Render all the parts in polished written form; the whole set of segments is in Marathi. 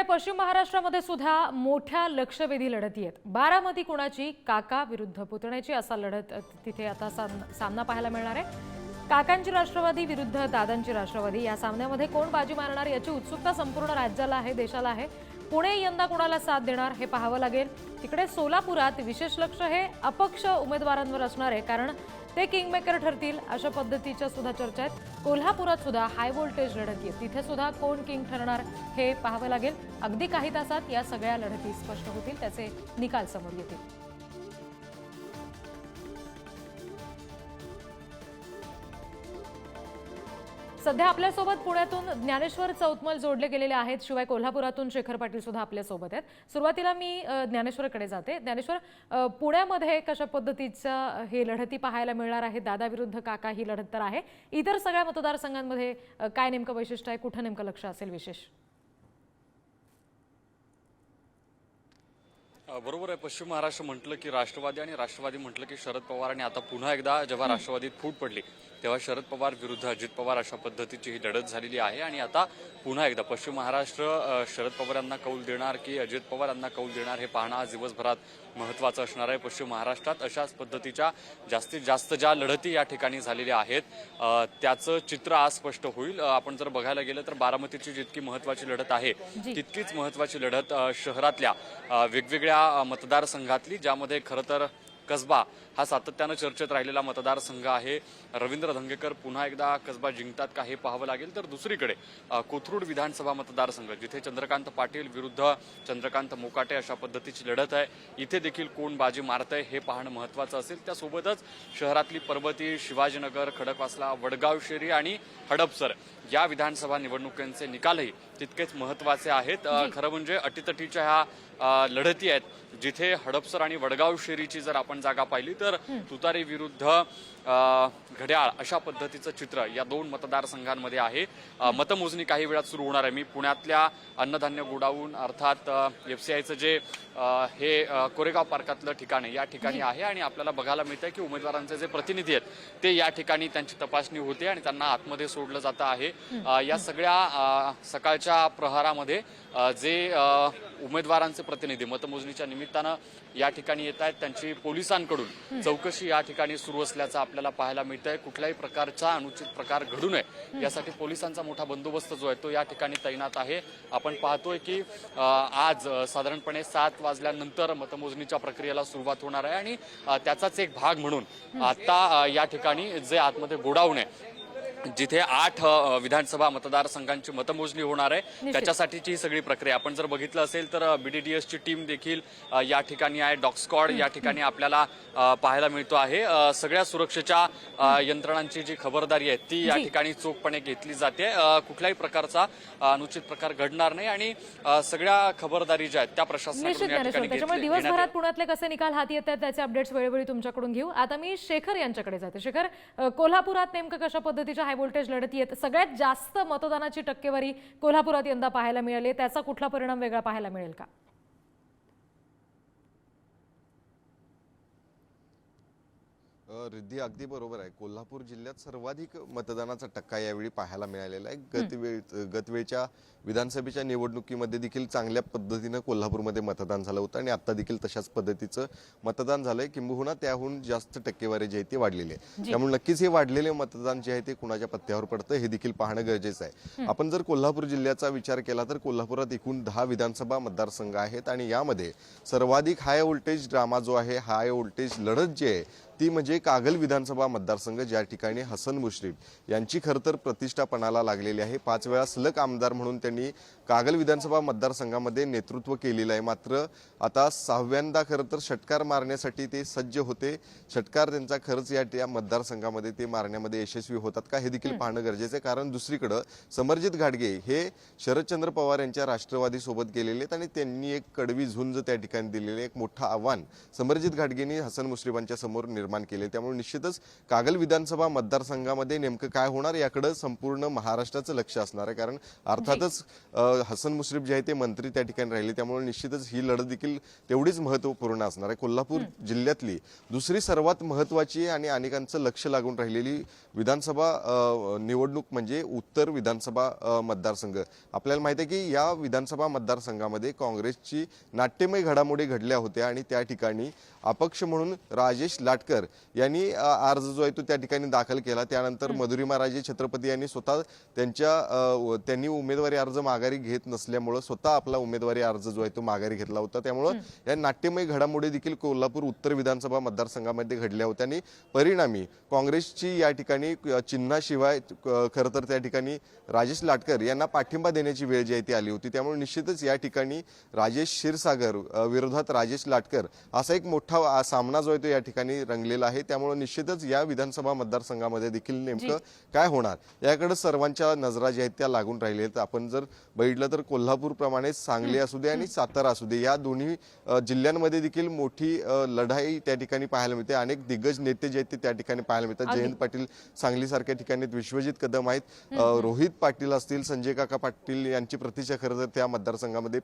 पश्चिम महाराष्ट्रामध्ये सुद्धा मोठ्या लक्षवेधी लढती आहेत। बारामती कुणाची, काका विरुद्ध पुतण्याची असा लढत तिथे आता सामना पाहायला मिळणार आहे। काकांची राष्ट्रवादी विरुद्ध दादांची राष्ट्रवादी या सामन्यामध्ये कोण बाजी मारणार याची उत्सुकता संपूर्ण राज्याला आहे, देशाला आहे। पुणे यंदा कोणाला साथ देणार हे पाहावं लागेल। तिकडे सोलापुरात विशेष लक्ष हे अपक्ष उमेदवारांवर असणार आहे, कारण ते किंगमेकर ठरतील अशा पद्धतीच्या सुद्धा चर्चा आहेत। कोल्हापुरात सुद्धा हाय व्होल्टेज लढत आहे, तिथे सुद्धा कोण किंग ठरणार हे पाहावं लागेल। अगदी काही तासात या सगळ्या लढती स्पष्ट होतील, त्याचे निकाल समोर येतील। सध्या आपल्यासोबत पुण्यातून ज्ञानेश्वर चौतमल जोडले गेलेले आहेत, शिवाय कोल्हापुरातून शेखर पाटील सुद्धा आपल्यासोबत आहेत। सुरुवातीला मी ज्ञानेश्वरकडे जाते। ज्ञानेश्वर, पुण्यामध्ये कशा पद्धतीचं हे लढती पाहायला मिळणार आहे? दादा विरुद्ध काका ही लढत तर आहे, इतर सगळ्या मतदारसंघांमध्ये काय नेमकं वैशिष्ट्य आहे, कुठं नेमकं लक्ष असेल विशेष? बरोबर आहे। पश्चिम महाराष्ट्र म्हटलं की राष्ट्रवादी आणि राष्ट्रवादी म्हटलं की शरद पवार, आणि आता पुन्हा एकदा जेव्हा राष्ट्रवादीत फूट पडली तेव्हा शरद पवार विरुद्ध अजित पवार अशा पद्धतीची ही लढत झालेली आहे। आणि आता पुन्हा एकदा पश्चिम महाराष्ट्र शरद पवार यांना कौल देणार की अजित पवार यांना कौल देणार हे पाहणं आज दिवसभरात महत्त्वाचं असणार आहे। पश्चिम महाराष्ट्रात अशाच पद्धतीच्या जास्तीत जास्त ज्या लढती या ठिकाणी झालेल्या आहेत त्याचं चित्र आज स्पष्ट होईल। आपण जर बघायला गेलं तर बारामतीची जितकी महत्त्वाची लढत आहे तितकीच महत्त्वाची लढत शहरातल्या वेगवेगळ्या मतदारसंघातली, ज्यामध्ये खरं तर कसबा हा सातत्यानं चर्चेत राहिलेला मतदारसंघ आहे। रवींद्र धंगेकर पुन्हा एकदा कसबा जिंकतात का हे पाहावं लागेल। तर दुसरीकडे कोथरूड विधानसभा मतदारसंघ, जिथे चंद्रकांत पाटील विरुद्ध चंद्रकांत मोकाटे अशा पद्धतीची लढत आहे, इथे देखील कोण बाजी मारतंय हे पाहणं महत्त्वाचं असेल। त्यासोबतच शहरातली पर्वती, शिवाजीनगर, खडकवासला, वडगाव शेरी आणि हडपसर या विधानसभा निवडणुकांचे निकालही तितकेच महत्त्वाचे आहेत। खरं म्हणजे अटीतटीच्या ह्या लढती आहेत, जिथे हडपसर आणि वडगाव शेरीची जर आपण जागा पाहिली तर तुतारी विरुद्ध घड्याळ अशा पद्धतीचं चित्र या दोन मतदारसंघांमध्ये आहे। मतमोजणी काही वेळात सुरू होणार आहे। मी पुण्यातल्या अन्नधान्य गोडाऊन अर्थात FCIचं जे हे कोरेगाव पार्कातलं ठिकाण आहे या ठिकाणी आहे, आणि आपल्याला बघायला मिळतंय की उमेदवारांचे जे प्रतिनिधी आहेत ते या ठिकाणी त्यांची तपासणी होते आणि त्यांना आतमध्ये सोडलं जातं आहे। या सगळ्या सकाळच्या प्रहारामध्ये जे उमेदवारांचे प्रतिनिधी मतमोजणीच्या निमित्तानं या ठिकाणी येत आहेत त्यांची पोलिसांकडून चौकशी या ठिकाणी सुरू असल्याचं आपल्याला पाहायला मिळतंय। कुठल्याही प्रकारचा अनुचित प्रकार घडू नये यासाठी पोलिसांचा मोठा बंदोबस्त जो आहे तो या ठिकाणी तैनात आहे। आपण पाहतोय की आज साधारणपणे 7 वाजल्यानंतर मतमोजणीच्या प्रक्रियेला सुरुवात होणार आहे, आणि त्याचाच एक भाग म्हणून आता या ठिकाणी जे आतमध्ये गोडाऊन आहे जिथे 8 विधानसभा मतदारसंघांची मतमोजणी होणार आहे त्याच्यासाठीची सगळी प्रक्रिया आपण जर बघितलं असेल तर BDDS ची टीम देखील या ठिकाणी आहे। डॉग स्क्वॉड या ठिकाणी आपल्याला पाहायला मिळतो आहे। सगळ्या सुरक्षेच्या यंत्रणांची जी खबरदारी आहे ती या ठिकाणी चोखपणे घेतली जाते। कुठल्याही प्रकारचा अनुचित प्रकार घडणार नाही आणि सगळ्या खबरदारी ज्या आहेत त्या प्रशासनाकडून या ठिकाणी त्याच्यामुळे दिवसभरात पुण्यातले कसे निकाल हाती येतात त्याचे अपडेट्स वेळोवेळी तुमच्याकडून घेऊ। आता मी शेखर यांच्याकडे जाते। शेखर, कोल्हापुरात नेमकं कशा पद्धतीच्या हाय व्होल्टेज लढती आहेत? सगळ्यात जास्त मतदानाची टक्केवारी कोल्हापुरात यंदा पाहायला मिळाली, त्याचा कुठला परिणाम वेगळा पाहायला मिळेल का? रिद्धी, अगदी बरोबर आहे। कोल्हापूर जिल्ह्यात सर्वाधिक मतदानाचा टक्का यावेळी पाहायला मिळालेला आहे। गतवेळच्या विधानसभेच्या निवडणुकीमध्ये देखील चांगल्या पद्धतीनं कोल्हापूरमध्ये मतदान झालं होतं आणि आता देखील तशाच पद्धतीचं मतदान झालंय। किंबहुना त्याहून जास्त टक्केवारी जी आहे ती वाढलेली आहे, त्यामुळे नक्कीच हे वाढलेले मतदान जे आहे ते कुणाच्या पत्त्यावर पडतं हे देखील पाहणं गरजेचं आहे। आपण जर कोल्हापूर जिल्ह्याचा विचार केला तर कोल्हापुरात एकूण 10 विधानसभा मतदारसंघ आहेत, आणि यामध्ये सर्वाधिक हाय व्होल्टेज ड्रामा जो आहे, हाय व्होल्टेज लढत जी आहे ती म्हणजे कागल विधानसभा मतदारसंघ, ज्या ठिकाणी हसन मुश्रीफ यांची खरं तर प्रतिष्ठा पणाला लागलेली आहे। 5 वेळा सलग आमदार म्हणून त्यांनी कागल विधानसभा मतदारसंघामध्ये नेतृत्व केलेलं आहे। मात्र आता 6व्यांदा खरं तर षटकार मारण्यासाठी ते सज्ज होते। षटकार त्यांचा खरंच या मतदारसंघामध्ये ते मारण्यामध्ये यशस्वी होतात का हे देखील पाहणं गरजेचं आहे, कारण दुसरीकडं समरजित घाटगे हे शरदचंद्र पवार यांच्या राष्ट्रवादी सोबत गेलेले आहेत आणि त्यांनी एक कडवी झुंज त्या ठिकाणी दिलेली, एक मोठं आव्हान समरजित घाटगेंनी हसन मुश्रीफांच्या समोर निर्माण केले. त्यामुळे निश्चितच कागल विधानसभा मतदारसंघामध्ये नेमकं काय होणार याकडे संपूर्ण महाराष्ट्राचं लक्ष असणार आहे. कारण अर्थातच हसन मुश्रीफ जे आहे ते मंत्री त्या ठिकाणी राहिले, त्यामुळे निश्चितच ही लढत देखील तेवढीच महत्त्वपूर्ण असणार आहे. कोल्हापूर जिल्ह्यातली दुसरी सर्वात महत्त्वाची आणि अनेकांचं लक्ष लागून राहिलेली विधानसभा निवडणूक म्हणजे उत्तर विधानसभा मतदारसंघ. आपल्याला माहिती आहे की या विधानसभा मतदारसंघामध्ये काँग्रेसची नाट्यमय घडामोडी घडल्या होत्या आणि त्या ठिकाणी अपक्ष म्हणून राजेश लाटकर यांनी अर्ज जो आहे तो त्या ठिकाणी दाखल केला. त्यानंतर मधुरिमा राजे छत्रपती यांनी स्वतः त्यांनी उमेदवारी अर्ज माघारी घेत नसल्यामुळे स्वतः आपला उमेदवारी अर्ज जो आहे तो माघारी घेतला होता. त्यामुळे या नाट्यमय घडामोडी देखील कोल्हापूर उत्तर विधानसभा मतदारसंघामध्ये घडल्या होत्या आणि परिणामी काँग्रेसची या ठिकाणी चिन्हाशिवाय खरं तर त्या ठिकाणी राजेश लाटकर यांना पाठिंबा देण्याची वेळ जी आहे ती आली होती. त्यामुळे निश्चितच या ठिकाणी राजेश क्षीरसागर विरोधात राजेश लाटकर असा एक मोठा सामना जो आहे तो या ठिकाणी रंगलेला आहे. त्यामुळे निश्चितच या विधानसभा मतदारसंघामध्ये देखील नेमकं काय होणार याकडे सर्वांच्या नजरा ज्या आहेत त्या लागून राहिल्या आहेत. आपण जर बघितलं तर कोल्हापूर प्रमाणे सांगली असू दे आणि सातारा असू दे या दोन्ही जिल्ह्यांमध्ये देखील मोठी लढाई त्या ठिकाणी पाहायला मिळते. अनेक दिग्गज नेते जे आहेत ते त्या ठिकाणी पाहायला मिळतात. जयंत पाटील सांगलीसारख्या ठिकाणी, विश्वजित कदम आहेत, रोहित पाटील असतील, संजय काका पाटील यांची प्रतीक्षा खरं तर त्या मतदारसंघामध्ये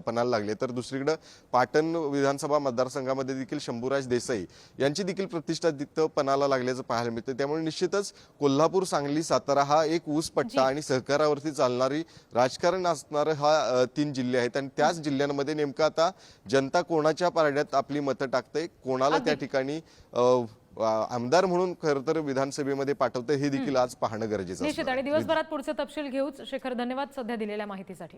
पणाला लागली. तर दुसरीकडे पाटण विधानसभा मतदारसंघामध्ये देखील शंभूराज देसाई यांची देखील प्रतिष्ठा तिथं पणाला लागल्याचं पाहायला मिळतं. त्यामुळे निश्चितच कोल्हापूर, सांगली, सातारा हा एक ऊस पट्टा आणि सहकारावरती चालणारी राजकारण असणारं हा 3 जिल्हे आहेत आणि त्याच जिल्ह्यांमध्ये नेमकं आता जनता कोणाच्या पारड्यात आपली मतं टाकते, कोणाला त्या ठिकाणी आमदार म्हणून खरं तर विधानसभेमध्ये पाठवतं हे देखील आज पाहणं गरजेचं निश्चित. आहे. आणि दिवसभरात पुढचे तपशील घेऊच. शेखर, धन्यवाद सध्या दिलेल्या माहितीसाठी.